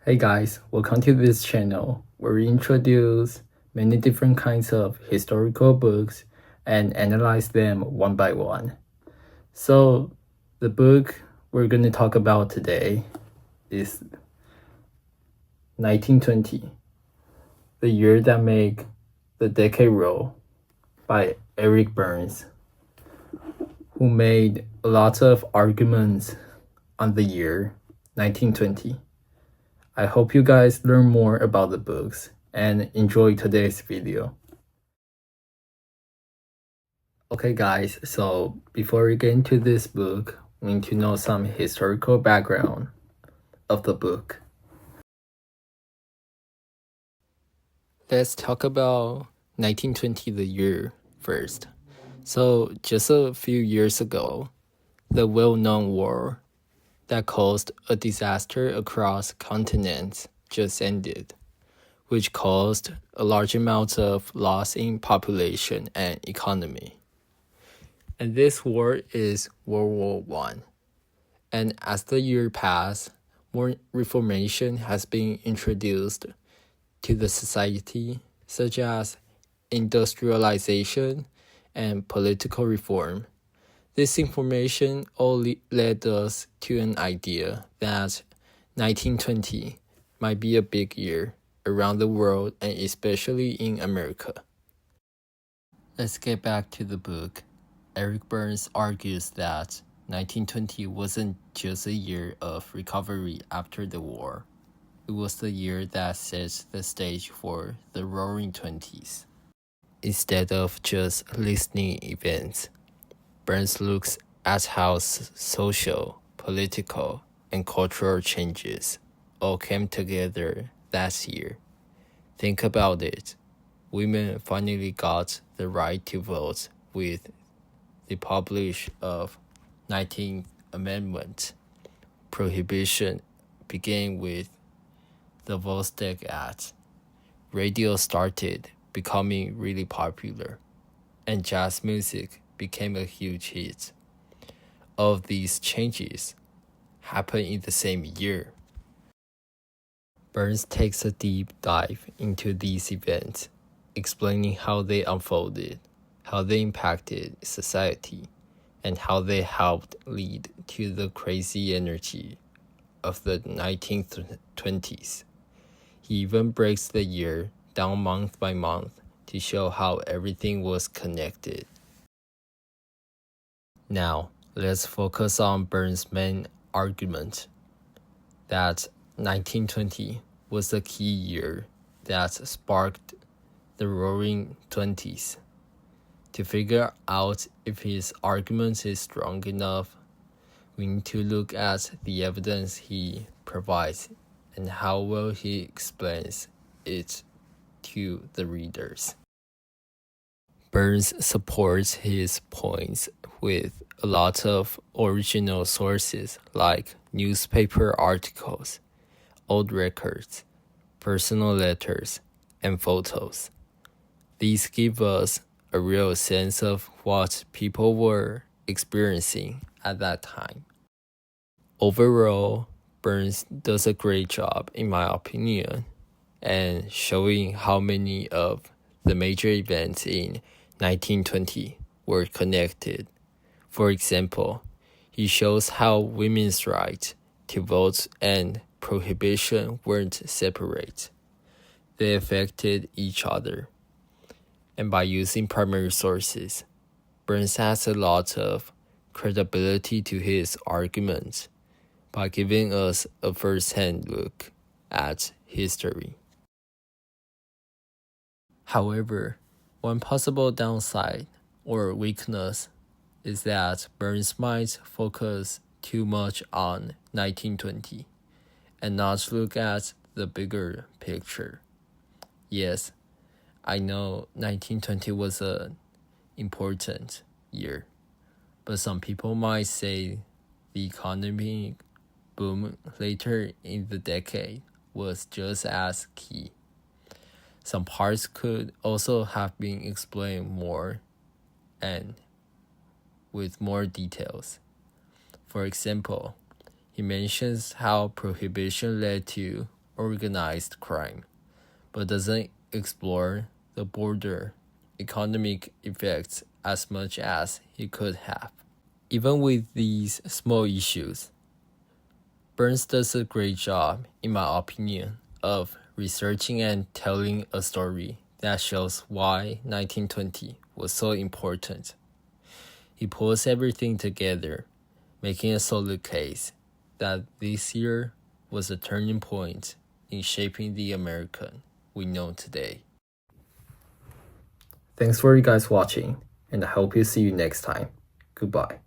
Hey guys, welcome to this channel where we introduce many different kinds of historical books and analyze them one by one. So the book we're going to talk about today is 1920, The Year That Made the Decade Roll by Eric Burns, who made a lot of arguments on the year 1920. I hope you guys learn more about the books and enjoy today's video. Okay guys, so before we get into this book, we need to know some historical background of the book. Let's talk about 1920 the year first. So just a few years ago, the well-known war that caused a disaster across continents just ended, which caused a large amount of loss in population and economy. And this war is World War I. And as the year passed, more reformation has been introduced to the society, such as industrialization and political reform. This information all led us to an idea that 1920 might be a big year around the world and especially in America. Let's get back to the book. Eric Burns argues that 1920 wasn't just a year of recovery after the war. It was the year that sets the stage for the Roaring Twenties. Instead of just listening events, Burns looks at how social, political, and cultural changes all came together that year. Think about it. Women finally got the right to vote with the publish of 19th Amendment. Prohibition began with the Volstead Act. Radio started becoming really popular, and jazz music became a huge hit. All of these changes happened in the same year. Burns takes a deep dive into these events, explaining how they unfolded, how they impacted society, and how they helped lead to the crazy energy of the 1920s. He even breaks the year down month by month to show how everything was connected. Now, let's focus on Burns' main argument that 1920 was the key year that sparked the Roaring Twenties. To figure out if his argument is strong enough, we need to look at the evidence he provides and how well he explains it to the readers. Burns supports his points with a lot of original sources like newspaper articles, old records, personal letters, and photos. These give us a real sense of what people were experiencing at that time. Overall, Burns does a great job, in my opinion, and showing how many of the major events in 1920 were connected. For example, he shows how women's right to vote and prohibition weren't separate. They affected each other. And by using primary sources, Burns has a lot of credibility to his arguments by giving us a first-hand look at history. However, one possible downside or weakness is that Burns might focus too much on 1920 and not look at the bigger picture. Yes, I know 1920 was an important year, but some people might say the economic boom later in the decade was just as key. Some parts could also have been explained more and with more details. For example, he mentions how prohibition led to organized crime, but doesn't explore the broader economic effects as much as he could have. Even with these small issues, Burns does a great job, in my opinion, of researching and telling a story that shows why 1920 was so important. He pulls everything together, making a solid case that this year was a turning point in shaping the American we know today. Thanks for you guys watching, and I hope you see you next time. Goodbye.